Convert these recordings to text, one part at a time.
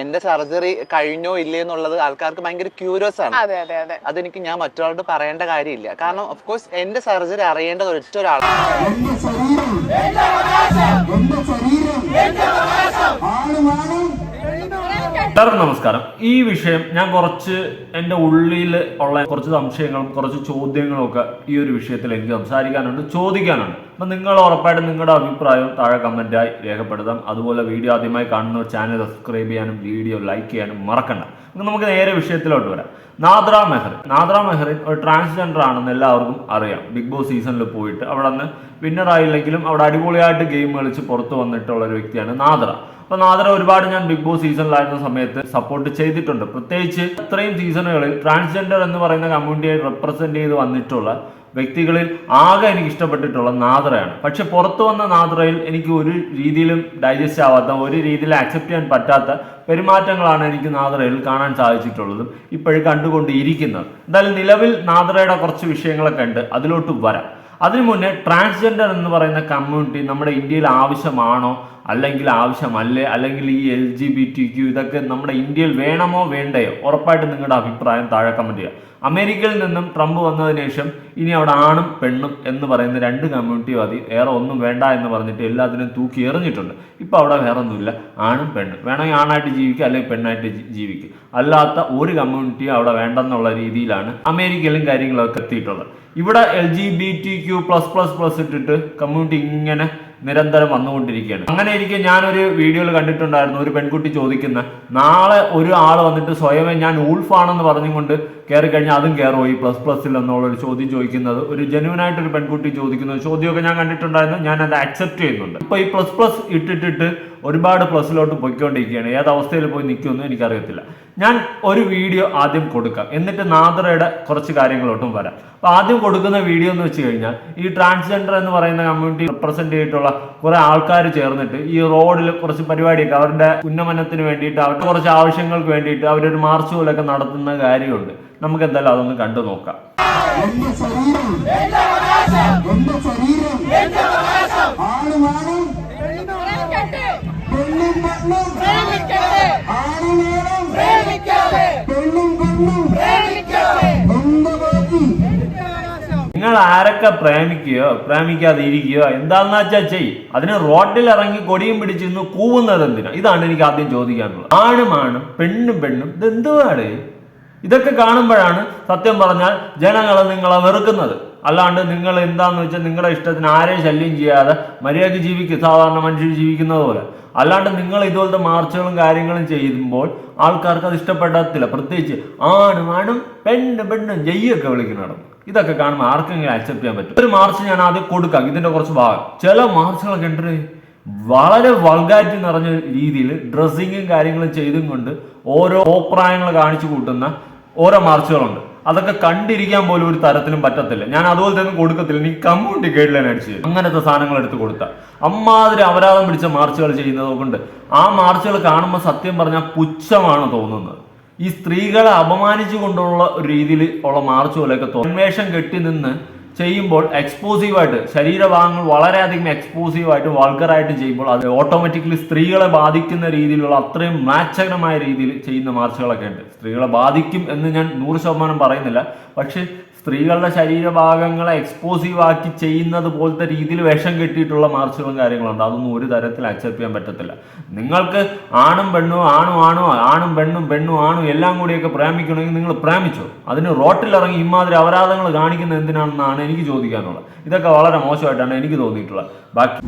എന്റെ സർജറി കഴിഞ്ഞോ ഇല്ലേ എന്നുള്ളത് ആൾക്കാർക്ക് ഭയങ്കര ക്യൂരിയസ് ആണ്. അതെനിക്ക് ഞാൻ മറ്റൊരാളോട് പറയേണ്ട കാര്യമില്ല. കാരണം ഓഫ് കോഴ്സ് എന്റെ സർജറി അറിയേണ്ടത് ഒറ്റ ഒരാളാണ്. എല്ലാവർക്കും നമസ്കാരം. ഈ വിഷയം ഞാൻ കുറച്ച് എൻ്റെ ഉള്ളിൽ ഉള്ള കുറച്ച് സംശയങ്ങളും കുറച്ച് ചോദ്യങ്ങളും ഒക്കെ ഈ ഒരു വിഷയത്തിൽ എനിക്ക് സംസാരിക്കാനുണ്ട്, ചോദിക്കാനുണ്ട്. അപ്പം നിങ്ങൾ ഉറപ്പായിട്ടും നിങ്ങളുടെ അഭിപ്രായം താഴെ കമൻറ്റായി രേഖപ്പെടുത്താം. അതുപോലെ വീഡിയോ ആദ്യമായി കാണുന്നവർ ചാനൽ സബ്സ്ക്രൈബ് ചെയ്യാനും വീഡിയോ ലൈക്ക് ചെയ്യാനും മറക്കണ്ട. നമുക്ക് നേരെ വിഷയത്തിലോട്ട് വരാം. നാദ്ര മെഹറിൻ ഒരു ട്രാൻസ്ജെൻഡർ ആണെന്ന് എല്ലാവർക്കും അറിയാം. ബിഗ് ബോസ് സീസണിൽ പോയിട്ട് അവിടെ നിന്ന് വിന്നറായില്ലെങ്കിലും അവിടെ അടിപൊളിയായിട്ട് ഗെയിം കളിച്ച് പുറത്ത് വന്നിട്ടുള്ള ഒരു വ്യക്തിയാണ് നാദ്ര. അപ്പൊ നാദ്ര ഒരുപാട് ഞാൻ ബിഗ് ബോസ് സീസണിലായിരുന്ന സമയത്ത് സപ്പോർട്ട് ചെയ്തിട്ടുണ്ട്. പ്രത്യേകിച്ച് ഇത്രയും സീസണുകളിൽ ട്രാൻസ്ജെൻഡർ എന്ന് പറയുന്ന കമ്മ്യൂണിറ്റിയെ റെപ്രസെന്റ് ചെയ്ത് വന്നിട്ടുള്ള വ്യക്തികളിൽ ആകെ എനിക്ക് ഇഷ്ടപ്പെട്ടിട്ടുള്ള നാദ്രയാണ്. പക്ഷെ പുറത്തു വന്ന നാദ്രയിൽ എനിക്ക് ഒരു രീതിയിലും ഡൈജസ്റ്റ് ആവാത്ത, ഒരു രീതിയിൽ അക്സെപ്റ്റ് ചെയ്യാൻ പറ്റാത്ത പെരുമാറ്റങ്ങളാണ് എനിക്ക് നാദ്രയിൽ കാണാൻ സാധിച്ചിട്ടുള്ളതും ഇപ്പോഴും കണ്ടുകൊണ്ടിരിക്കുന്നത്. എന്തായാലും നിലവിൽ നാദ്രയുടെ കുറച്ച് വിഷയങ്ങളൊക്കെ ഉണ്ട്, അതിലോട്ട് വരാം. അതിനു മുന്നേ ട്രാൻസ്ജെൻഡർ എന്ന് പറയുന്ന കമ്മ്യൂണിറ്റി നമ്മുടെ ഇന്ത്യയിൽ ആവശ്യമാണോ അല്ലെങ്കിൽ ആവശ്യമല്ലേ, അല്ലെങ്കിൽ ഈ LGBTQ ഇതൊക്കെ നമ്മുടെ ഇന്ത്യയിൽ വേണമോ വേണ്ടയോ? ഉറപ്പായിട്ട് നിങ്ങളുടെ അഭിപ്രായം താഴെ കമന്റ് ചെയ്യുക. അമേരിക്കയിൽ നിന്നും ട്രംപ് വന്നതിന് ശേഷം ഇനി അവിടെ ആണും പെണ്ണും എന്ന് പറയുന്ന രണ്ട് കമ്മ്യൂണിറ്റി മതി, വേറെ ഒന്നും വേണ്ട എന്ന് പറഞ്ഞിട്ട് എല്ലാത്തിനും തൂക്കി എറിഞ്ഞിട്ടുണ്ട്. ഇപ്പം അവിടെ വേറെ ഒന്നുമില്ല, ആണും പെണ്ണും. വേണമെങ്കിൽ ആണായിട്ട് ജീവിക്കുക അല്ലെങ്കിൽ പെണ്ണായിട്ട് ജീവിക്കുക, അല്ലാത്ത ഒരു കമ്മ്യൂണിറ്റിയും അവിടെ വേണ്ടെന്നുള്ള രീതിയിലാണ് അമേരിക്കയിലും കാര്യങ്ങളൊക്കെ എത്തിയിട്ടുള്ളത്. ഇവിടെ LGBTQ+++ ഇട്ടിട്ട് കമ്മ്യൂണിറ്റി ഇങ്ങനെ നിരന്തരം വന്നുകൊണ്ടിരിക്കുകയാണ്. അങ്ങനെ ഇരിക്കെ ഞാനൊരു വീഡിയോയിൽ കണ്ടിട്ടുണ്ടായിരുന്നു, ഒരു പെൺകുട്ടി ചോദിക്കുന്ന, നാളെ ഒരു ആൾ വന്നിട്ട് സ്വയമേ ഞാൻ ഊൾഫാണെന്ന് പറഞ്ഞുകൊണ്ട് കയറി കഴിഞ്ഞാൽ അതും കയറുമോ ഈ ++ൽ എന്നുള്ളൊരു ചോദ്യം ചോദിക്കുന്നത്, ഒരു ജെന്യുവനായിട്ടൊരു പെൺകുട്ടി ചോദിക്കുന്ന ചോദ്യമൊക്കെ ഞാൻ കണ്ടിട്ടുണ്ടായിരുന്നു. ഞാൻ അത് അക്സെപ്റ്റ് ചെയ്യുന്നുണ്ട്. ഇപ്പൊ ഈ ++ ഇട്ടിട്ടിട്ട് ഒരുപാട് പ്ലസിലോട്ട് പൊയ്ക്കൊണ്ടിരിക്കുകയാണ്. ഏതവസ്ഥയിൽ പോയി നിൽക്കുമെന്ന് എനിക്കറിയത്തില്ല. ഞാൻ ഒരു വീഡിയോ ആദ്യം കൊടുക്കാം, എന്നിട്ട് നാദ്രയുടെ കുറച്ച് കാര്യങ്ങളോട്ടും വരാം. അപ്പൊ ആദ്യം കൊടുക്കുന്ന വീഡിയോ എന്ന് വെച്ച് കഴിഞ്ഞാൽ ഈ ട്രാൻസ്ജെൻഡർ എന്ന് പറയുന്ന കമ്മ്യൂണിറ്റി റെപ്രസെന്റ് ചെയ്തിട്ടുള്ള കുറെ ആൾക്കാർ ചേർന്നിട്ട് ഈ റോഡിൽ കുറച്ച് പരിപാടിയൊക്കെ അവരുടെ ഉന്നമനത്തിന് വേണ്ടിയിട്ട്, അവരുടെ കുറച്ച് ആവശ്യങ്ങൾക്ക് വേണ്ടിയിട്ട് അവരൊരു മാർച്ച് പോലൊക്കെ നടത്തുന്ന കാര്യമുണ്ട്. നമുക്ക് എന്തായാലും അതൊന്ന് കണ്ടു നോക്കാം. നിങ്ങൾ ആരൊക്കെ പ്രേമിക്കുകയോ പ്രേമിക്കാതെ ഇരിക്കുകയോ എന്താണെന്ന് വെച്ചാൽ ചെയ്യും. അതിന് റോഡിൽ ഇറങ്ങി കൊടിയും പിടിച്ചിരുന്ന് കൂവുന്നത് എന്തിനാ? ഇതാണ് എനിക്ക് ആദ്യം ചോദിക്കാനുള്ളത്. ആണും പെണ്ണും ഇതെന്തുവാണ്? ഇതൊക്കെ കാണുമ്പോഴാണ് സത്യം പറഞ്ഞാൽ ജനങ്ങൾ നിങ്ങളെ വെറുക്കുന്നത്. അല്ലാണ്ട് നിങ്ങൾ എന്താന്ന് വെച്ചാൽ നിങ്ങളുടെ ഇഷ്ടത്തിന് ആരെയും ശല്യം ചെയ്യാതെ മര്യാദയ്ക്ക് ജീവിക്കുക, സാധാരണ മനുഷ്യർ ജീവിക്കുന്നത് പോലെ. അല്ലാണ്ട് നിങ്ങൾ ഇതുപോലത്തെ മാർച്ചുകളും കാര്യങ്ങളും ചെയ്യുമ്പോൾ ആൾക്കാർക്ക് അത് ഇഷ്ടപ്പെടത്തില്ല. പ്രത്യേകിച്ച് ആണും പെണ്ണും ജയ്യൊക്കെ വിളിക്കണം. ഇതൊക്കെ കാണുമ്പോൾ ആർക്കെങ്കിലും അക്സെപ്റ്റ് ചെയ്യാൻ പറ്റും. ഒരു മാർച്ച് ഞാൻ ആദ്യം കൊടുക്കാം, ഇതിന്റെ കുറച്ച് ഭാഗം. ചില മാർച്ചുകളൊക്കെ ഉണ്ട് വളരെ വൾഗാരിറ്റി നിറഞ്ഞ രീതിയിൽ ഡ്രസ്സിങ്ങും കാര്യങ്ങളും ചെയ്തും കൊണ്ട് ഓരോ അഭിപ്രായങ്ങൾ കാണിച്ചു കൂട്ടുന്ന ഓരോ മാർച്ചുകളുണ്ട്. അതൊക്കെ കണ്ടിരിക്കാൻ പോലും ഒരു തരത്തിലും പറ്റത്തില്ല. ഞാൻ അതുപോലെ തന്നെ കൊടുക്കത്തില്ല, നീ കമ്മ്യൂണിറ്റി ഗൈഡ് ലൈൻ അടിച്ച് അങ്ങനത്തെ സാധനങ്ങൾ എടുത്ത് കൊടുത്താൽ അമ്മാതിരി അപരാധം പിടിച്ച മാർച്ചുകൾ ചെയ്യുന്നത് കൊണ്ട് ആ മാർച്ചുകൾ കാണുമ്പോൾ സത്യം പറഞ്ഞാൽ പുച്ഛമാണ് തോന്നുന്നത്. ഈ സ്ത്രീകളെ അപമാനിച്ചു കൊണ്ടുള്ള ഒരു രീതിയിൽ ഉള്ള മാർച്ച് പോലെയൊക്കെ തോന്വേഷം കെട്ടി നിന്ന് ചെയ്യുമ്പോൾ എക്സ്പോസീവായിട്ട് ശരീരഭാഗങ്ങൾ വളരെയധികം എക്സ്പോസീവായിട്ട് വൾഗറായിട്ട് ചെയ്യുമ്പോൾ അത് ഓട്ടോമാറ്റിക്കലി സ്ത്രീകളെ ബാധിക്കുന്ന രീതിയിലുള്ള അത്രയും മ്ലാച്ഛകരമായ രീതിയിൽ ചെയ്യുന്ന മാർച്ചുകളൊക്കെ ഉണ്ട്. സ്ത്രീകളെ ബാധിക്കും എന്ന് ഞാൻ 100% പറയുന്നില്ല, പക്ഷെ സ്ത്രീകളുടെ ശരീരഭാഗങ്ങളെ എക്സ്പോസീവാക്കി ചെയ്യുന്നത് പോലത്തെ രീതിയിൽ വേഷം കെട്ടിയിട്ടുള്ള മാർച്ചുകളും കാര്യങ്ങളുണ്ട്. അതൊന്നും ഒരു തരത്തിൽ അക്സെപ്റ്റ് ചെയ്യാൻ പറ്റത്തില്ല. നിങ്ങൾക്ക് ആണും പെണ്ണും ആണും എല്ലാം കൂടിയൊക്കെ പ്രേമിക്കണമെങ്കിൽ നിങ്ങൾ പ്രേമിച്ചോ. അതിന് റോട്ടിലിറങ്ങി ഇമാതിരി അപരാധങ്ങൾ കാണിക്കുന്നത് എന്തിനാണെന്നാണ് എനിക്ക് ചോദിക്കാനുള്ളത്. ഇതൊക്കെ വളരെ മോശമായിട്ടാണ് എനിക്ക് തോന്നിയിട്ടുള്ളത്. ബാക്കി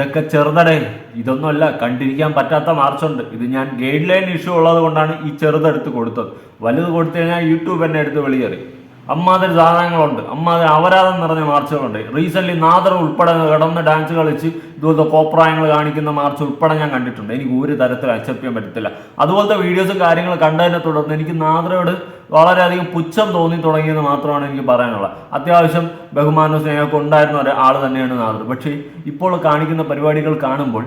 ഇതൊക്കെ ചെറുതടേ, ഇതൊന്നുമല്ല, കണ്ടിരിക്കാൻ പറ്റാത്ത മാർച്ചുണ്ട്. ഇത് ഞാൻ ഗൈഡ് ലൈൻ ഇഷ്യൂ ഉള്ളത് കൊണ്ടാണ് ഈ ചെറുതെടുത്ത് കൊടുത്തത്. വലുത് കൊടുത്തു കഴിഞ്ഞാൽ യൂട്യൂബ് എന്നെ എടുത്ത് വെളിയേറി. അമ്മാതിരി സാധനങ്ങളുണ്ട്, അമ്മാതിരി അപരാധം നിറഞ്ഞ മാർച്ചുകളുണ്ട്. റീസെന്റ് നാദർ ഉൾപ്പെടെ കിടന്ന് ഡാൻസ് കളിച്ച് ഇതുപോലത്തെ കോപ്രായങ്ങൾ കാണിക്കുന്ന മാർച്ച് ഉൾപ്പെടെ ഞാൻ കണ്ടിട്ടുണ്ട്. എനിക്ക് ഒരു തരത്തിൽ അക്സെപ്റ്റ് ചെയ്യാൻ പറ്റത്തില്ല. അതുപോലത്തെ വീഡിയോസും കാര്യങ്ങൾ കണ്ടതിനെ തുടർന്ന് എനിക്ക് നാദറയോട് വളരെയധികം പുച്ഛം തോന്നി തുടങ്ങിയെന്ന് മാത്രമാണ് എനിക്ക് പറയാനുള്ളത്. അത്യാവശ്യം ബഹുമാനവും സ്നേഹമൊക്കെ ഉണ്ടായിരുന്ന ഒരാൾ തന്നെയാണ് നാദർ. പക്ഷേ ഇപ്പോൾ കാണിക്കുന്ന പരിപാടികൾ കാണുമ്പോൾ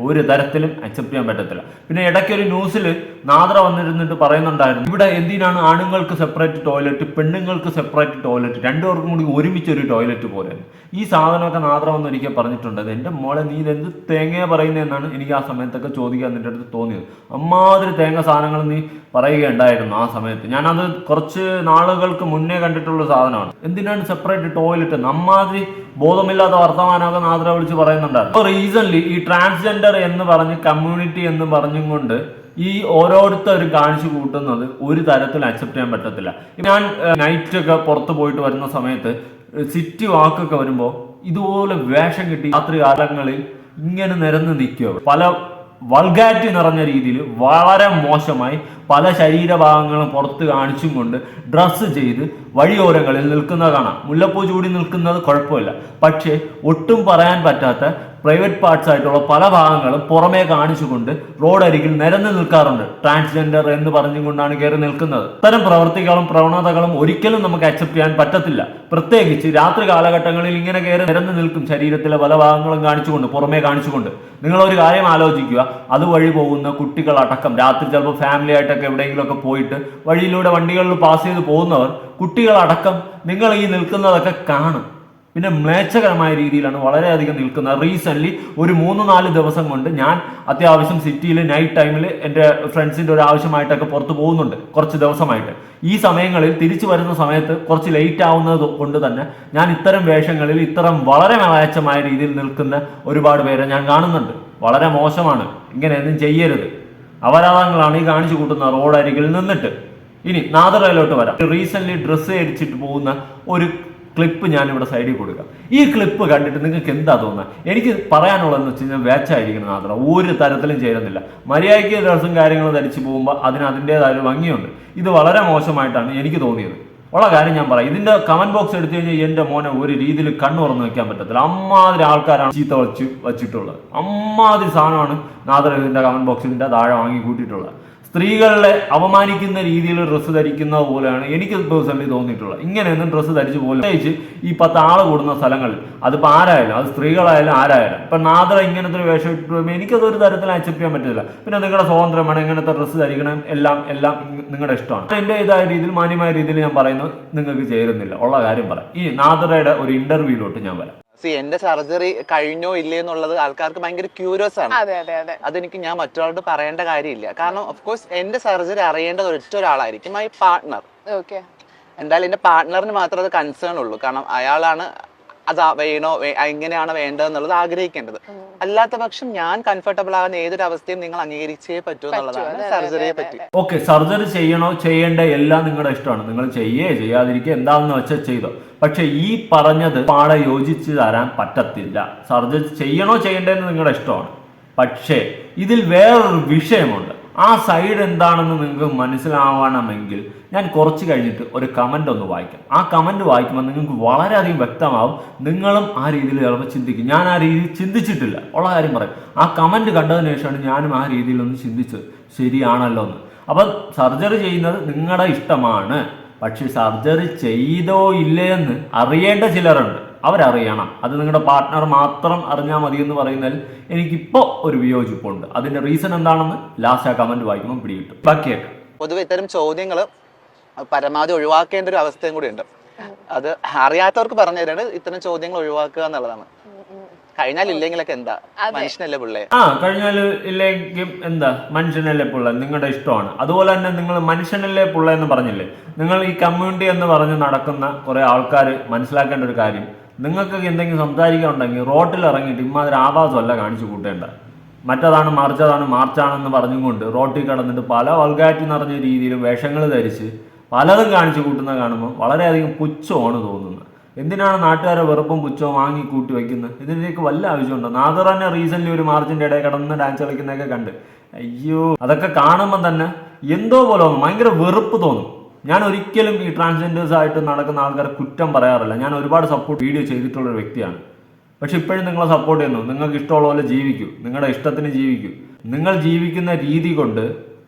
ഒരു തരത്തിലും അക്സെപ്റ്റ് ചെയ്യാൻ പറ്റത്തില്ല. പിന്നെ ഇടയ്ക്കൊരു ന്യൂസിൽ നാദർ വന്നിരുന്നിട്ട് പറയുന്നുണ്ടായിരുന്നു, ഇവിടെ എന്തിനാണ് ആണുങ്ങൾക്ക് സെപ്പറേറ്റ് ടോയ്ലറ്റ്, പെണ്ണുങ്ങൾക്ക് സെപ്പറേറ്റ് ടോയ്ലറ്റ്, രണ്ടുപേർക്കും കൂടി ഒരുമിച്ചൊരു ടോയ്ലറ്റ് പോലെ. ഈ സാധനമൊക്കെ നാദർ വന്നൊരിക്കൽ പറഞ്ഞിട്ടുണ്ട്. എൻ്റെ മോളെ നീ ഇതെന്ത് തേങ്ങ പറയുന്നതെന്നാണ് എനിക്ക് ആ സമയത്തൊക്കെ ചോദിക്കാൻ നിൻ്റെ അടുത്ത് തോന്നിയത്. അമ്മാതിരി തേങ്ങ സാധനങ്ങൾ നീ പറയുകയുണ്ടായിരുന്നു ആ സമയത്ത്. ഞാനത് കുറച്ച് നാളുകൾക്ക് മുന്നേ കണ്ടിട്ടുള്ള സാധനമാണ്. എന്തിനാണ് സെപ്പറേറ്റ് ടോയ്ലറ്റ്? അമ്മാതിരി ബോധമില്ലാത്ത വർത്തമാനമൊക്കെ നാദർ വിളിച്ച് പറയുന്നുണ്ടായിരുന്നു. അപ്പോൾ റീസൺലി ഈ ട്രാൻസ്ജെൻഡർ എന്ന് പറഞ്ഞ് കമ്മ്യൂണിറ്റി എന്ന് പറഞ്ഞും കൊണ്ട് ഈ ഓരോരുത്തരും കാണിച്ചു കൂട്ടുന്നത് ഒരു തരത്തിൽ അക്സെപ്റ്റ് ചെയ്യാൻ പറ്റത്തില്ല. ഞാൻ നൈറ്റൊക്കെ പുറത്ത് പോയിട്ട് വരുന്ന സമയത്ത് സിറ്റി വാക്കൊക്കെ വരുമ്പോൾ ഇതുപോലെ വേഷം കിട്ടി രാത്രി കാലങ്ങളിൽ ഇങ്ങനെ നിരന്ന് നിൽക്കുക. പല വൾഗാരിറ്റി നിറഞ്ഞ രീതിയിൽ വളരെ മോശമായി പല ശരീരഭാഗങ്ങളും പുറത്ത് കാണിച്ചും കൊണ്ട് ഡ്രസ്സ് ചെയ്ത് വഴിയോരങ്ങളിൽ നിൽക്കുന്നത് കാണാം. മുല്ലപ്പൂ ചൂടി നിൽക്കുന്നത് കുഴപ്പമില്ല, പക്ഷേ ഒട്ടും പറയാൻ പറ്റാത്ത പ്രൈവറ്റ് പാർട്സ് ആയിട്ടുള്ള പല ഭാഗങ്ങളും പുറമേ കാണിച്ചുകൊണ്ട് റോഡരികിൽ നിരന്ന് നിൽക്കാറുണ്ട്. ട്രാൻസ്ജെൻഡർ എന്ന് പറഞ്ഞുകൊണ്ടാണ് കയറി നിൽക്കുന്നത്. ഇത്തരം പ്രവൃത്തികളും പ്രവണതകളും ഒരിക്കലും നമുക്ക് അക്സെപ്റ്റ് ചെയ്യാൻ പറ്റത്തില്ല. പ്രത്യേകിച്ച് രാത്രി കാലഘട്ടങ്ങളിൽ ഇങ്ങനെ കയറി നിരന്ന് നിൽക്കും, ശരീരത്തിലെ പല ഭാഗങ്ങളും കാണിച്ചുകൊണ്ട്, പുറമേ കാണിച്ചുകൊണ്ട്. നിങ്ങളൊരു കാര്യം ആലോചിക്കുക, അതുവഴി പോകുന്ന കുട്ടികളടക്കം രാത്രി ചിലപ്പോൾ ഫാമിലി ആയിട്ടൊക്കെ എവിടെയെങ്കിലുമൊക്കെ പോയിട്ട് വഴിയിലൂടെ വണ്ടികളിൽ പാസ് ചെയ്ത് പോകുന്നവർ, കുട്ടികളടക്കം നിങ്ങൾ ഈ നിൽക്കുന്നതൊക്കെ കാണും. പിന്നെ മ്ലേച്ഛകരമായ രീതിയിലാണ് വളരെയധികം നിൽക്കുന്നത്. റീസെന്റ് ഒരു 3-4 ദിവസം കൊണ്ട് ഞാൻ അത്യാവശ്യം സിറ്റിയിൽ നൈറ്റ് ടൈമിൽ എൻ്റെ ഫ്രണ്ട്സിൻ്റെ ഒരു ആവശ്യമായിട്ടൊക്കെ പുറത്ത് പോകുന്നുണ്ട് കുറച്ച് ദിവസമായിട്ട്. ഈ സമയങ്ങളിൽ തിരിച്ചു വരുന്ന സമയത്ത് കുറച്ച് ലേറ്റ് ആവുന്നത് കൊണ്ട് തന്നെ ഞാൻ ഇത്തരം വേഷങ്ങളിൽ ഇത്തരം വളരെ മ്ലേച്ഛമായ രീതിയിൽ നിൽക്കുന്ന ഒരുപാട് പേരെ ഞാൻ കാണുന്നുണ്ട്. വളരെ മോശമാണ്, ഇങ്ങനെയൊന്നും ചെയ്യരുത്. അപരാധങ്ങളാണ് ഈ കാണിച്ചു കൂട്ടുന്ന റോഡരികിൽ നിന്നിട്ട്. ഇനി നാദറയിലോട്ട് വരാം. റീസെന്റ് ഡ്രസ്സ് അടിച്ചിട്ട് പോകുന്ന ഒരു ക്ലിപ്പ് ഞാനിവിടെ സൈഡിൽ കൊടുക്കാം. ഈ ക്ലിപ്പ് കണ്ടിട്ട് നിങ്ങൾക്ക് എന്താ തോന്നുക? എനിക്ക് പറയാനുള്ളതെന്ന് വെച്ച് കഴിഞ്ഞാൽ വേച്ചായിരിക്കണം നാദറ, ഒരു തരത്തിലും ചേരുന്നില്ല. മര്യാദയ്ക്ക് ഡ്രസ്സും കാര്യങ്ങളും ധരിച്ചു പോകുമ്പോൾ അതിൻ്റെതായ ഒരു ഭംഗിയുണ്ട്. ഇത് വളരെ മോശമായിട്ടാണ് എനിക്ക് തോന്നിയത്. ഉള്ള കാര്യം ഞാൻ പറയാം. ഇതിന്റെ കമന്റ് ബോക്സ് എടുത്തു കഴിഞ്ഞാൽ എൻ്റെ മോനെ ഒരു രീതിയിൽ കണ്ണു തുറന്ന് വെക്കാൻ പറ്റത്തില്ല. അമ്മാതിരി ആൾക്കാരാണ് ചീത്ത വച്ചിട്ടുള്ളത്. അമ്മാതിരി സാധനമാണ് നാദർ ഇതിന്റെ കമന്റ് ബോക്സിന്റെ താഴെ വാങ്ങി കൂട്ടിയിട്ടുള്ളത്. സ്ത്രീകളെ അപമാനിക്കുന്ന രീതിയിൽ ഡ്രസ്സ് ധരിക്കുന്നത് പോലെയാണ് എനിക്ക് പേഴ്സണലി തോന്നിയിട്ടുള്ളത്. ഇങ്ങനെയൊന്നും ഡ്രസ്സ് ധരിച്ചു പോലെ, പ്രത്യേകിച്ച് ഈ 10 ആള് കൂടുന്ന സ്ഥലങ്ങളിൽ, അതിപ്പോൾ ആരായാലും, അത് സ്ത്രീകളായാലും ആരായാലും. ഇപ്പം നാദറ ഇങ്ങനത്തെ ഒരു വേഷം ഇട്ട് വരുമ്പോൾ എനിക്കതൊരു തരത്തിൽ അക്സെപ്റ്റ് ചെയ്യാൻ പറ്റില്ല. പിന്നെ നിങ്ങളുടെ സ്വാതന്ത്ര്യമാണ്, ഇങ്ങനത്തെ ഡ്രസ്സ് ധരിക്കണം, എല്ലാം നിങ്ങളുടെ ഇഷ്ടമാണ്. എൻ്റെ ഇതായ രീതിയിൽ, മാന്യമായ രീതിയിൽ ഞാൻ പറയുന്നത് നിങ്ങൾക്ക് ചേരുന്നില്ല. ഉള്ള കാര്യം പറയാം. ഈ നാദറയുടെ ഒരു ഇന്റർവ്യൂയിലോട്ട് ഞാൻ വരാം. എന്റെ സർജറി കഴിഞ്ഞോ ഇല്ലേ എന്നുള്ളത് ആൾക്കാർക്ക് ഭയങ്കര ക്യൂരിയസ് ആണ്. അതെനിക്ക് ഞാൻ മറ്റൊരാളോട് പറയേണ്ട കാര്യമില്ല. കാരണം ഓഫ് കോഴ്സ് എന്റെ സർജറി അറിയേണ്ടത് ഒറ്റ ഒരാളായിരിക്കും, മൈ പാർട്ട്ണർ. എന്തായാലും എന്റെ പാർട്ട്ണറിന് മാത്രമേ അത് കൺസേൺ ഉള്ളൂ. കാരണം അയാളാണ് അത് വേണോ എങ്ങനെയാണ് വേണ്ടതെന്നുള്ളത് ആഗ്രഹിക്കേണ്ടത്. അല്ലാത്ത പക്ഷം ഞാൻ കംഫർട്ടബിൾ ആകുന്ന ഏതൊരു അവസ്ഥയും നിങ്ങൾ അംഗീകരിച്ചേ പറ്റൂ എന്നുള്ളതാണ് സർജറിയെ പറ്റി. ഓക്കെ, സർജറി ചെയ്യണോ ചെയ്യേണ്ട എല്ലാം നിങ്ങളുടെ ഇഷ്ടമാണ്. നിങ്ങൾ ചെയ്യാതിരിക്കുക, എന്താണെന്ന് വെച്ചാൽ ചെയ്തോ. പക്ഷെ ഈ പറഞ്ഞത് പാടെ യോജിച്ച് തരാൻ പറ്റത്തില്ല. സർജറി ചെയ്യണോ ചെയ്യേണ്ടതെന്ന് നിങ്ങളുടെ ഇഷ്ടമാണ്. പക്ഷേ ഇതിൽ വേറൊരു വിഷയമുണ്ട്. ആ സൈഡ് എന്താണെന്ന് നിങ്ങൾക്ക് മനസ്സിലാവണമെങ്കിൽ ഞാൻ കുറച്ച് കഴിഞ്ഞിട്ട് ഒരു കമന്റ് ഒന്ന് വായിക്കാം. ആ കമന്റ് വായിക്കുമ്പോൾ നിങ്ങൾക്ക് വളരെയധികം വ്യക്തമാവും. നിങ്ങളും ആ രീതിയിൽ ചിലപ്പോൾ ചിന്തിക്കും. ഞാൻ ആ രീതിയിൽ ചിന്തിച്ചിട്ടില്ല, ഉള്ള കാര്യം പറയും. ആ കമന്റ് കണ്ടതിന് ശേഷമാണ് ഞാനും ആ രീതിയിലൊന്ന് ചിന്തിച്ചത്, ശരിയാണല്ലോ എന്ന്. അപ്പം സർജറി ചെയ്യുന്നത് നിങ്ങളുടെ ഇഷ്ടമാണ്. പക്ഷെ സർജറി ചെയ്തോ ഇല്ലേ എന്ന് അറിയേണ്ട ചിലരുണ്ട്. അവരറിയണം. അത് നിങ്ങളുടെ പാർട്ട്ണർ മാത്രം അറിഞ്ഞാൽ മതി എന്ന് പറയുന്നതിൽ എനിക്കിപ്പോൾ ഒരു വിയോജിപ്പുണ്ട്. അതിന്റെ റീസൺ എന്താണെന്ന് ലാസ്റ്റ് ആ കമന്റ് വായിക്കുമ്പോൾ പിടികിട്ടും. ബാക്കിയൊക്കെ പൊതുവെ ഇത്തരം ചോദ്യങ്ങൾ പരമാവധി ഒഴിവാക്കേണ്ട ഒരു അവസ്ഥയും കൂടി ഉണ്ട്. അത് അറിയാത്തവർക്ക് പറഞ്ഞു തരാണ് ഇത്തരം ചോദ്യങ്ങൾ ഒഴിവാക്കുക എന്നുള്ളതാണ്. കഴിഞ്ഞാൽ ഇല്ലെങ്കിലൊക്കെ എന്താ, മനുഷ്യനല്ലേ പിള്ളേ? കഴിഞ്ഞാൽ ഇല്ലെങ്കിൽ എന്താ, മനുഷ്യനല്ലേ പിള്ള, നിങ്ങളുടെ ഇഷ്ടമാണ്. അതുപോലെ തന്നെ നിങ്ങൾ മനുഷ്യനല്ലേ പിള്ള എന്ന് പറഞ്ഞില്ലേ, നിങ്ങൾ ഈ കമ്മ്യൂണിറ്റി എന്ന് പറഞ്ഞ് നടക്കുന്ന കുറെ ആൾക്കാർ മനസ്സിലാക്കേണ്ട ഒരു കാര്യം, നിങ്ങൾക്ക് എന്തെങ്കിലും സംസാരിക്കാനുണ്ടെങ്കിൽ റോട്ടിൽ ഇറങ്ങിയിട്ട് ഇമാതിരി ആവാസമല്ല കാണിച്ചു കൂട്ടേണ്ട. മറ്റതാണ് മാർച്ചാണെന്ന് പറഞ്ഞുകൊണ്ട് റോട്ടിൽ കിടന്നിട്ട് പല വൾഗാരിറ്റി നിറഞ്ഞ രീതിയിൽ വേഷങ്ങൾ ധരിച്ച് പലതും കാണിച്ചു കൂട്ടുന്ന കാണുമ്പോൾ വളരെയധികം പുച്ഛമാണ് തോന്നുന്നത്. എന്തിനാണ് നാട്ടുകാരെ വെറുപ്പും പുച്ഛവും വാങ്ങി കൂട്ടി വയ്ക്കുന്നത്? ഇതിലേക്ക് വല്ല ആവശ്യമുണ്ടോ? നാദർ തന്നെ റീസെന്റ് ഒരു മാർച്ചിന്റെ ഇടയിൽ കിടന്ന് ഡാൻസ് കളിക്കുന്നതൊക്കെ കണ്ട് അയ്യോ, അതൊക്കെ കാണുമ്പോൾ തന്നെ എന്തോ പോലെ തോന്നും, ഭയങ്കര വെറുപ്പ് തോന്നും. ഞാൻ ഒരിക്കലും ഈ ട്രാൻസ്ജെൻഡേഴ്സ് ആയിട്ട് നടക്കുന്ന ആൾക്കാരെ കുറ്റം പറയാറില്ല. ഞാൻ ഒരുപാട് സപ്പോർട്ട് വീഡിയോ ചെയ്തിട്ടുള്ള ഒരു വ്യക്തിയാണ്. പക്ഷെ ഇപ്പോഴും നിങ്ങളെ സപ്പോർട്ട് ചെയ്യുന്നു. നിങ്ങൾക്ക് ഇഷ്ടമുള്ള പോലെ ജീവിക്കൂ, നിങ്ങളുടെ ഇഷ്ടത്തിന് ജീവിക്കൂ. നിങ്ങൾ ജീവിക്കുന്ന രീതി കൊണ്ട്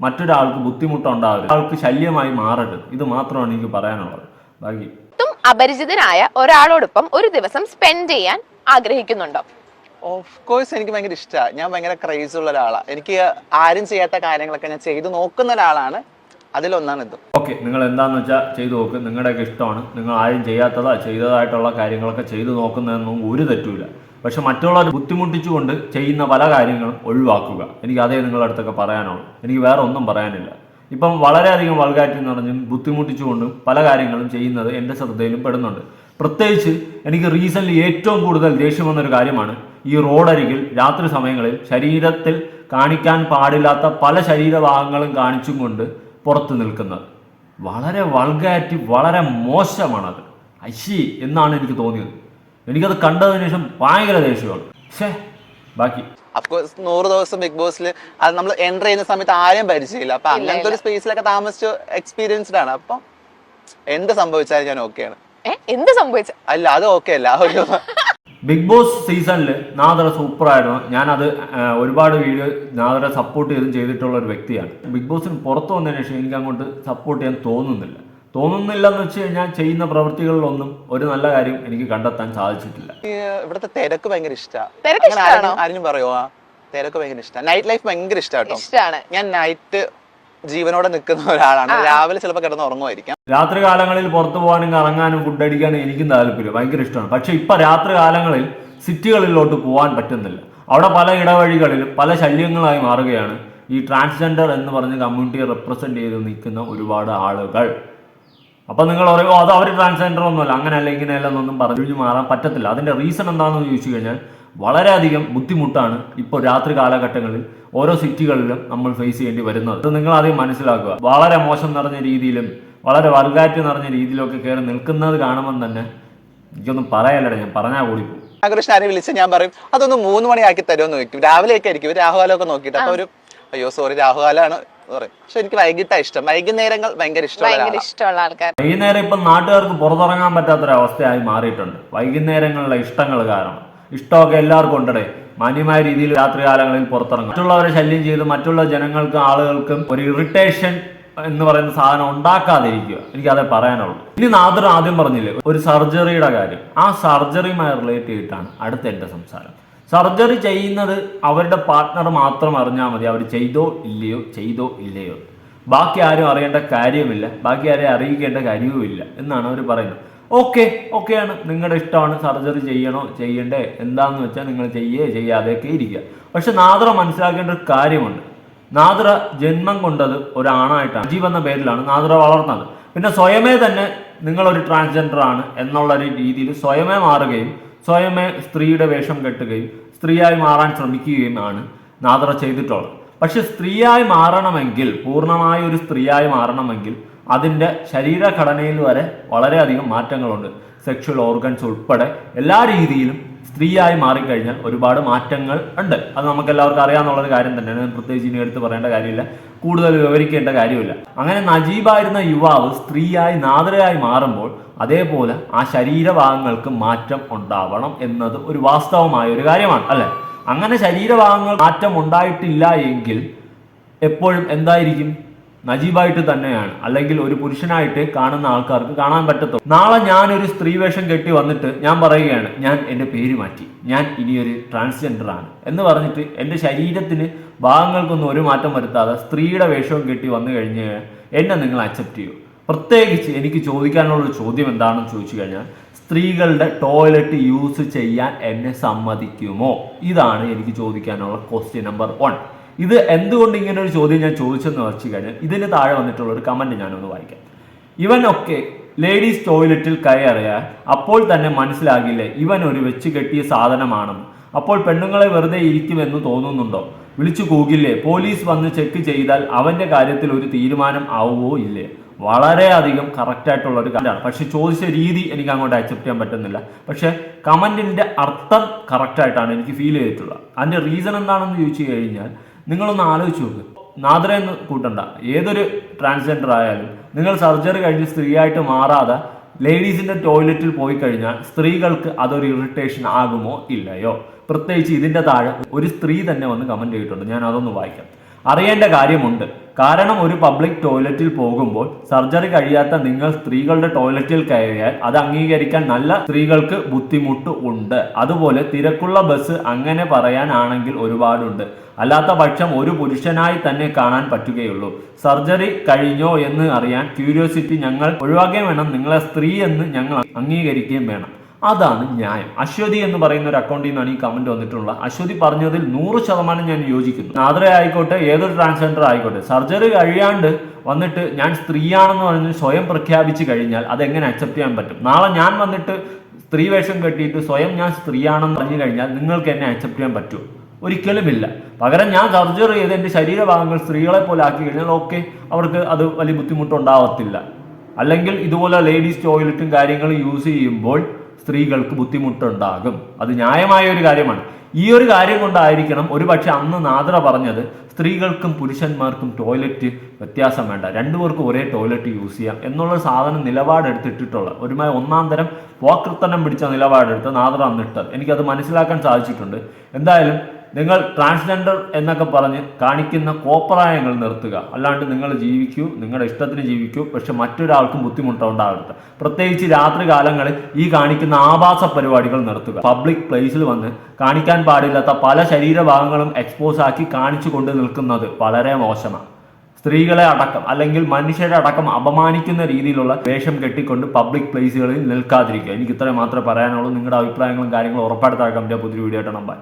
മറ്റൊരാൾക്ക് ബുദ്ധിമുട്ടുണ്ടാവരുത്, ആൾക്ക് ശല്യമായി മാറരുത്. ഇത് മാത്രമാണ് എനിക്ക് പറയാനുള്ളത്. ബാക്കി അപരിചിതനായ ഒരാളോടൊപ്പം ഒരു ദിവസം സ്പെൻഡ് ചെയ്യാൻ ആഗ്രഹിക്കുന്നുണ്ടോ? ഓഫ് കോഴ്സ് എനിക്ക് ഭയങ്കര ഇഷ്ടമാണ്. ഞാൻ ഭയങ്കര ക്രേസ് ഉള്ള ഒരാളാണ്. എനിക്ക് ആരും ചെയ്യാത്ത കാര്യങ്ങളൊക്കെ ഞാൻ ചെയ്തു നോക്കുന്ന ഒരാളാണ്. അതിലൊന്നാണ് ഇത്. ഓക്കെ, നിങ്ങൾ എന്താണെന്ന് വെച്ചാൽ ചെയ്തു നോക്ക്, നിങ്ങളുടെയൊക്കെ ഇഷ്ടമാണ്. നിങ്ങൾ ആരും ചെയ്യാത്തതാ ചെയ്തതായിട്ടുള്ള കാര്യങ്ങളൊക്കെ ചെയ്തു നോക്കുന്നതെന്നും ഒരു തെറ്റുമില്ല. പക്ഷെ മറ്റുള്ളവർ ബുദ്ധിമുട്ടിച്ചുകൊണ്ട് ചെയ്യുന്ന പല കാര്യങ്ങളും ഒഴിവാക്കുക. എനിക്ക് അതേ നിങ്ങളുടെ അടുത്തൊക്കെ പറയാനുള്ളൂ. എനിക്ക് വേറെ ഒന്നും പറയാനില്ല. ഇപ്പം വളരെയധികം വൾഗാരിറ്റി എന്ന് പറഞ്ഞും ബുദ്ധിമുട്ടിച്ചുകൊണ്ടും പല കാര്യങ്ങളും ചെയ്യുന്നത് എൻ്റെ ശ്രദ്ധയിലും പെടുന്നുണ്ട്. പ്രത്യേകിച്ച് എനിക്ക് റീസെൻ്റ്ലി ഏറ്റവും കൂടുതൽ ദേഷ്യം വന്നൊരു കാര്യമാണ് ഈ റോഡരികിൽ രാത്രി സമയങ്ങളിൽ ശരീരത്തിൽ കാണിക്കാൻ പാടില്ലാത്ത പല ശരീരഭാഗങ്ങളും കാണിച്ചും കൊണ്ട് പുറത്ത് നിൽക്കുന്നത്. വളരെ വൾഗാരിറ്റി, വളരെ മോശമാണത്. അശി എന്നാണ് എനിക്ക് തോന്നിയത്. എനിക്കത് കണ്ടതിന് ശേഷം ഭയങ്കര ദേഷ്യമാണ്. ബാക്കി അഫ്കോഴ്സ് 100 ദിവസം ബിഗ് ബോസിൽ അത് നമ്മൾ എൻ്റർ ചെയ്യുന്ന സമയത്ത് ആരും പരിചയമില്ല. അപ്പൊ അങ്ങനത്തെ ഒരു സ്പേസിലൊക്കെ താമസിച്ച് എക്സ്പീരിയൻസ്ഡ് ആണ്. അപ്പം എന്ത് സംഭവിച്ചാലും ഞാൻ ഓക്കെയാണ്. എന്ത് സംഭവിച്ച അല്ല, അത് ഓക്കെ അല്ല. ബിഗ് ബോസ് സീസണിൽ നാദറ സൂപ്പറായിരുന്നു. ഞാനത് ഒരുപാട് വീഡിയോ നാദറെ സപ്പോർട്ട് ചെയ്തിട്ടുള്ള ഒരു വ്യക്തിയാണ്. ബിഗ് ബോസിന് പുറത്തു വന്നതിന് ശേഷം എനിക്ക് അങ്ങോട്ട് സപ്പോർട്ട് ചെയ്യാൻ തോന്നുന്നില്ലെന്ന് വെച്ച് കഴിഞ്ഞാൽ ചെയ്യുന്ന പ്രവൃത്തികളിലൊന്നും ഒരു നല്ല കാര്യം എനിക്ക് കണ്ടെത്താൻ സാധിച്ചിട്ടില്ല. ഇവിടുത്തെ തിരക്ക് ഭയങ്കര ഇഷ്ടമാണ്. ആരും പറയുമോ? തിരക്ക് ഭയങ്കര ഇഷ്ടമാണ്. നൈറ്റ് ലൈഫ് ഭയങ്കര ഇഷ്ടമാണ്. ഞാൻ നൈറ്റ് ജീവനോടെ നിൽക്കുന്ന ഒരാളാണ്. രാവിലെ ചിലപ്പോൾ കിടന്ന് ഉറങ്ങുമായിരിക്കാം. രാത്രി കാലങ്ങളിൽ പുറത്തു പോകാനും കറങ്ങാനും ഫുഡ് അടിക്കാനും എനിക്കും താല്പര്യം, ഭയങ്കര ഇഷ്ടമാണ്. പക്ഷെ ഇപ്പൊ രാത്രി കാലങ്ങളിൽ സിറ്റികളിലോട്ട് പോകാൻ പറ്റുന്നില്ല. അവിടെ പല ഇടവഴികളിലും പല ശല്യങ്ങളായി മാറുകയാണ് ഈ ട്രാൻസ്ജെൻഡർ എന്ന് പറഞ്ഞ് കമ്മ്യൂണിറ്റിയെ റെപ്രസെന്റ് ചെയ്ത് നിൽക്കുന്ന ഒരുപാട് ആളുകൾ. അപ്പൊ നിങ്ങൾ പറയുമോ അത് അവർ ട്രാൻസ്ജെൻഡർ ഒന്നുമല്ല, അങ്ങനെയല്ല ഇങ്ങനെയല്ല എന്നൊന്നും പറഞ്ഞു മാറാൻ പറ്റത്തില്ല. അതിന്റെ റീസൺ എന്താണെന്ന് ചോദിച്ചു കഴിഞ്ഞാൽ വളരെയധികം ബുദ്ധിമുട്ടാണ് ഇപ്പോൾ രാത്രി കാലഘട്ടങ്ങളിൽ ഓരോ സിറ്റികളിലും നമ്മൾ ഫേസ് ചെയ്യേണ്ടി വരുന്നത്. അത് നിങ്ങൾ ആദ്യം മനസ്സിലാക്കുക. വളരെ മോശം നിറഞ്ഞ രീതിയിലും വളരെ വൾഗാരിറ്റി നിറഞ്ഞ രീതിയിലൊക്കെ കയറി നിൽക്കുന്നത് കാണുമ്പോൾ തന്നെ എനിക്കൊന്നും പറയാനില്ല, ഞാൻ പറഞ്ഞാൽ കൂടി പോകും. കൃഷ്ണനെ വിളിച്ച് ഞാൻ പറയും അതൊന്ന് 3 മണിയാക്കി തരുമെന്ന് ചോദിക്കും. രാവിലെയൊക്കെ ആയിരിക്കും രാഹുകാലമൊക്കെ നോക്കിയിട്ട്. അപ്പൊ ഒരു അയ്യോ സോറി രാഹുകാലാണ് പറയും. പക്ഷെ എനിക്ക് വൈകിട്ടാണ് ഇഷ്ടം. വൈകുന്നേരങ്ങൾ ഭയങ്കര ഇഷ്ടമുള്ള ആൾക്കാർ. വൈകുന്നേരം ഇപ്പം നാട്ടുകാർക്ക് പുറത്തിറങ്ങാൻ പറ്റാത്തൊരവസ്ഥയായി മാറിയിട്ടുണ്ട് വൈകുന്നേരങ്ങളിലെ ഇഷ്ടങ്ങൾ കാരണം. ഇഷ്ടമൊക്കെ എല്ലാവർക്കും ഉണ്ടേ. മാന്യമായ രീതിയിൽ രാത്രി കാലങ്ങളിൽ പുറത്തിറങ്ങും. മറ്റുള്ളവരെ ശല്യം ചെയ്ത് മറ്റുള്ള ജനങ്ങൾക്കും ആളുകൾക്കും ഒരു ഇറിറ്റേഷൻ എന്ന് പറയുന്ന സാധനം ഉണ്ടാക്കാതിരിക്കുക. എനിക്കതേ പറയാനുള്ളൂ. ഇനി നാദർ ആദ്യം പറഞ്ഞില്ലേ ഒരു സർജറിയുടെ കാര്യം, ആ സർജറിയുമായി റിലേറ്റ് ചെയ്തിട്ടാണ് അടുത്ത എൻ്റെ സംസാരം. സർജറി ചെയ്യുന്നത് അവരുടെ പാർട്ട്ണർ മാത്രം അറിഞ്ഞാൽ മതി. അവർ ചെയ്തോ ഇല്ലയോ ബാക്കി ആരും അറിയേണ്ട കാര്യമില്ല, ബാക്കി ആരെയും അറിയിക്കേണ്ട കാര്യവുമില്ല എന്നാണ് അവർ പറയുന്നത്. ഓക്കെയാണ്, നിങ്ങളുടെ ഇഷ്ടമാണ്. സർജറി ചെയ്യണോ ചെയ്യണ്ടേ എന്താന്ന് വെച്ചാൽ നിങ്ങൾ ചെയ്യാതെയൊക്കെ ഇരിക്കുക. പക്ഷെ നാദറ മനസ്സിലാക്കേണ്ട ഒരു കാര്യമുണ്ട്. നാദറ ജന്മം കൊണ്ടത് ഒരാണായിട്ടാണ്. അജീവ് എന്ന പേരിലാണ് നാദറ വളർന്നത്. പിന്നെ സ്വയമേ തന്നെ നിങ്ങളൊരു ട്രാൻസ്ജെൻഡർ ആണ് എന്നുള്ള ഒരു രീതിയിൽ സ്വയമേ മാറുകയും സ്വയമേ സ്ത്രീയുടെ വേഷം കെട്ടുകയും സ്ത്രീയായി മാറാൻ ശ്രമിക്കുകയുമാണ് നാദറ ചെയ്തിട്ടുള്ളത്. പക്ഷെ സ്ത്രീയായി മാറണമെങ്കിൽ, പൂർണ്ണമായ ഒരു സ്ത്രീയായി മാറണമെങ്കിൽ അതിൻ്റെ ശരീരഘടനയിൽ വരെ വളരെയധികം മാറ്റങ്ങളുണ്ട്. സെക്ഷൽ ഓർഗൻസ് ഉൾപ്പെടെ എല്ലാ രീതിയിലും സ്ത്രീയായി മാറിക്കഴിഞ്ഞാൽ ഒരുപാട് മാറ്റങ്ങൾ ഉണ്ട്. അത് നമുക്ക് എല്ലാവർക്കും അറിയാവുന്നൊരു കാര്യം തന്നെയാണ്. പ്രത്യേകിച്ച് ഇനി എടുത്ത് പറയേണ്ട കാര്യമില്ല, കൂടുതൽ വിവരിക്കേണ്ട കാര്യമില്ല. അങ്ങനെ നജീബായിരുന്ന യുവാവ് സ്ത്രീയായി നാദറയായി മാറുമ്പോൾ അതേപോലെ ആ ശരീരഭാഗങ്ങൾക്ക് മാറ്റം ഉണ്ടാവണം എന്നത് ഒരു വാസ്തവമായ ഒരു കാര്യമാണ്, അല്ലെ? അങ്ങനെ ശരീരഭാഗങ്ങൾ മാറ്റം ഉണ്ടായിട്ടില്ല എങ്കിൽ എപ്പോഴും എന്തായിരിക്കും? നജീബായിട്ട് തന്നെയാണ്, അല്ലെങ്കിൽ ഒരു പുരുഷനായിട്ട് കാണുന്ന ആൾക്കാർക്ക് കാണാൻ പറ്റത്തുള്ളൂ. നാളെ ഞാനൊരു സ്ത്രീ വേഷം കെട്ടി വന്നിട്ട് ഞാൻ പറയുകയാണ് ഞാൻ എൻ്റെ പേര് മാറ്റി, ഞാൻ ഇനിയൊരു ട്രാൻസ്ജെൻഡർ ആണ് എന്ന് പറഞ്ഞിട്ട് എൻ്റെ ശരീരത്തിന് ഭാഗങ്ങൾക്കൊന്നും ഒരു മാറ്റം വരുത്താതെ സ്ത്രീയുടെ വേഷവും കെട്ടി വന്നു കഴിഞ്ഞ് എന്നെ നിങ്ങൾ അക്സെപ്റ്റ് ചെയ്യൂ? പ്രത്യേകിച്ച് എനിക്ക് ചോദിക്കാനുള്ളൊരു ചോദ്യം എന്താണെന്ന് ചോദിച്ചു കഴിഞ്ഞാൽ സ്ത്രീകളുടെ ടോയ്ലറ്റ് യൂസ് ചെയ്യാൻ എന്നെ സമ്മതിക്കുമോ? ഇതാണ് എനിക്ക് ചോദിക്കാനുള്ള ക്വസ്റ്റ്യൻ നമ്പർ 1. ഇത് എന്തുകൊണ്ട് ഇങ്ങനെ ഒരു ചോദ്യം ഞാൻ ചോദിച്ചെന്ന് വെച്ച് കഴിഞ്ഞാൽ ഇതിന് താഴെ വന്നിട്ടുള്ള ഒരു കമന്റ് ഞാനൊന്ന് വായിക്കാം. ഇവനൊക്കെ ലേഡീസ് ടോയ്ലറ്റിൽ കയറിയാൽ അപ്പോൾ തന്നെ മനസ്സിലാകില്ലേ ഇവൻ ഒരു വെച്ച് കെട്ടിയ സാധനമാണെന്ന്? അപ്പോൾ പെണ്ണുങ്ങളെ വെറുതെ ഇരിക്കുമെന്ന് തോന്നുന്നുണ്ടോ? വിളിച്ചു കൂകില്ലേ? പോലീസ് വന്ന് ചെക്ക് ചെയ്താൽ അവന്റെ കാര്യത്തിൽ ഒരു തീരുമാനം ആവുമോ ഇല്ലേ? വളരെയധികം കറക്റ്റായിട്ടുള്ള ഒരു കാര്യമാണ്. പക്ഷെ ചോദിച്ച രീതി എനിക്ക് അങ്ങോട്ട് അക്സെപ്റ്റ് ചെയ്യാൻ പറ്റുന്നില്ല. പക്ഷെ കമന്റിന്റെ അർത്ഥം കറക്റ്റായിട്ടാണ് എനിക്ക് ഫീൽ ചെയ്തിട്ടുള്ളത്. അതിന്റെ റീസൺ എന്താണെന്ന് ചോദിച്ചു കഴിഞ്ഞാൽ നിങ്ങളൊന്ന് ആലോചിച്ച് നോക്ക്. നാദ്രയെന്ന് കൂട്ടണ്ട, ഏതൊരു ട്രാൻസ്ജെൻഡർ ആയാലും നിങ്ങൾ സർജറി കഴിഞ്ഞ് സ്ത്രീയായിട്ട് മാറാതെ ലേഡീസിന്റെ ടോയ്ലറ്റിൽ പോയി കഴിഞ്ഞാൽ സ്ത്രീകൾക്ക് അതൊരു ഇറിറ്റേഷൻ ആകുമോ ഇല്ലയോ? പ്രത്യേകിച്ച് ഇതിന്റെ താഴെ ഒരു സ്ത്രീ തന്നെ വന്ന് കമന്റ് ചെയ്തിട്ടുണ്ട്. ഞാൻ അതൊന്ന് വായിക്കാം. അറിയേണ്ട കാര്യമുണ്ട്. കാരണം ഒരു പബ്ലിക് ടോയ്ലറ്റിൽ പോകുമ്പോൾ സർജറി കഴിയാത്ത നിങ്ങൾ സ്ത്രീകളുടെ ടോയ്ലറ്റിൽ കയറിയാൽ അത് അംഗീകരിക്കാൻ നല്ല സ്ത്രീകൾക്ക് ബുദ്ധിമുട്ട് ഉണ്ട്. അതുപോലെ തിരക്കുള്ള ബസ് അങ്ങനെ പറയാനാണെങ്കിൽ ഒരുപാടുണ്ട്. അല്ലാത്ത പക്ഷം ഒരു പുരുഷനായി തന്നെ കാണാൻ പറ്റുകയുള്ളൂ. സർജറി കഴിഞ്ഞോ എന്ന് അറിയാൻ ക്യൂരിയോസിറ്റി ഞങ്ങൾ ഒഴിവാക്കുകയും വേണം. നിങ്ങളെ സ്ത്രീ എന്ന് ഞങ്ങൾ അംഗീകരിക്കുകയും വേണം. അതാണ് ന്യായം. അശ്വതി എന്ന് പറയുന്ന ഒരു അക്കൗണ്ടിൽ നിന്നാണ് ഈ കമന്റ് വന്നിട്ടുള്ളത്. അശ്വതി പറഞ്ഞതിൽ 100% ഞാൻ യോജിക്കുന്നു. നാദ്ര ആയിക്കോട്ടെ, ഏതൊരു ട്രാൻസ്ജെൻഡർ ആയിക്കോട്ടെ, സർജറി കഴിയാണ്ട് വന്നിട്ട് ഞാൻ സ്ത്രീയാണെന്ന് പറഞ്ഞ് സ്വയം പ്രഖ്യാപിച്ചു കഴിഞ്ഞാൽ അതെങ്ങനെ അക്സെപ്റ്റ് ചെയ്യാൻ പറ്റും? നാളെ ഞാൻ വന്നിട്ട് സ്ത്രീ വേഷം കെട്ടിയിട്ട് സ്വയം ഞാൻ സ്ത്രീയാണെന്ന് പറഞ്ഞു കഴിഞ്ഞാൽ നിങ്ങൾക്ക് എന്നെ അക്സെപ്റ്റ് ചെയ്യാൻ പറ്റുമോ? ഒരിക്കലുമില്ല. പകരം ഞാൻ സർജറി ചെയ്ത് എൻ്റെ ശരീരഭാഗങ്ങൾ സ്ത്രീകളെ പോലെ ആക്കി കഴിഞ്ഞാൽ ഓക്കെ, അവർക്ക് അത് വലിയ ബുദ്ധിമുട്ടുണ്ടാവത്തില്ല. അല്ലെങ്കിൽ ഇതുപോലെ ലേഡീസ് ടോയ്ലറ്റും കാര്യങ്ങളും യൂസ് ചെയ്യുമ്പോൾ സ്ത്രീകൾക്ക് ബുദ്ധിമുട്ടുണ്ടാകും. അത് ന്യായമായ ഒരു കാര്യമാണ്. ഈ ഒരു കാര്യം കൊണ്ടായിരിക്കണം ഒരുപക്ഷെ അന്ന് നാദ്ര പറഞ്ഞത് സ്ത്രീകൾക്കും പുരുഷന്മാർക്കും ടോയ്ലറ്റ് വ്യത്യാസം വേണ്ട, രണ്ടുപേർക്കും ഒരേ ടോയ്ലറ്റ് യൂസ് ചെയ്യാം എന്നുള്ള സാധനം നിലപാടെടുത്തിട്ടുള്ള ഒരുമായി ഒന്നാം തരം പോക്കൃത്തനം പിടിച്ച നിലപാടെടുത്ത് നാദ്ര അന്നിട്ടത് എനിക്കത് മനസ്സിലാക്കാൻ സാധിച്ചിട്ടുണ്ട്. എന്തായാലും നിങ്ങൾ ട്രാൻസ്ജെൻഡർ എന്നൊക്കെ പറഞ്ഞ് കാണിക്കുന്ന കോപ്രായങ്ങൾ നിർത്തുക. അല്ലാണ്ട് നിങ്ങൾ ജീവിക്കൂ, നിങ്ങളുടെ ഇഷ്ടത്തിന് ജീവിക്കൂ, പക്ഷെ മറ്റൊരാൾക്കും ബുദ്ധിമുട്ടുണ്ടാകരുത്. പ്രത്യേകിച്ച് രാത്രി കാലങ്ങളിൽ ഈ കാണിക്കുന്ന ആഭാസ പരിപാടികൾ നിർത്തുക. പബ്ലിക് പ്ലേസിൽ വന്ന് കാണിക്കാൻ പാടില്ലാത്ത പല ശരീരഭാഗങ്ങളും എക്സ്പോസ് ആക്കി കാണിച്ചു കൊണ്ട് നിൽക്കുന്നത് വളരെ മോശമാണ്. സ്ത്രീകളെ അടക്കം അല്ലെങ്കിൽ മനുഷ്യരെ അടക്കം അപമാനിക്കുന്ന രീതിയിലുള്ള വേഷം കെട്ടിക്കൊണ്ട് പബ്ലിക് പ്ലേസുകളിൽ നിൽക്കാതിരിക്കുക. എനിക്ക് ഇത്രയും മാത്രമേ പറയാനുള്ളൂ. നിങ്ങളുടെ അഭിപ്രായങ്ങളും കാര്യങ്ങളും ഉറപ്പായിട്ട് താഴെ കമന്റ് പുതിയ വീഡിയോ ആയിട്ട് നമ്പാൻ.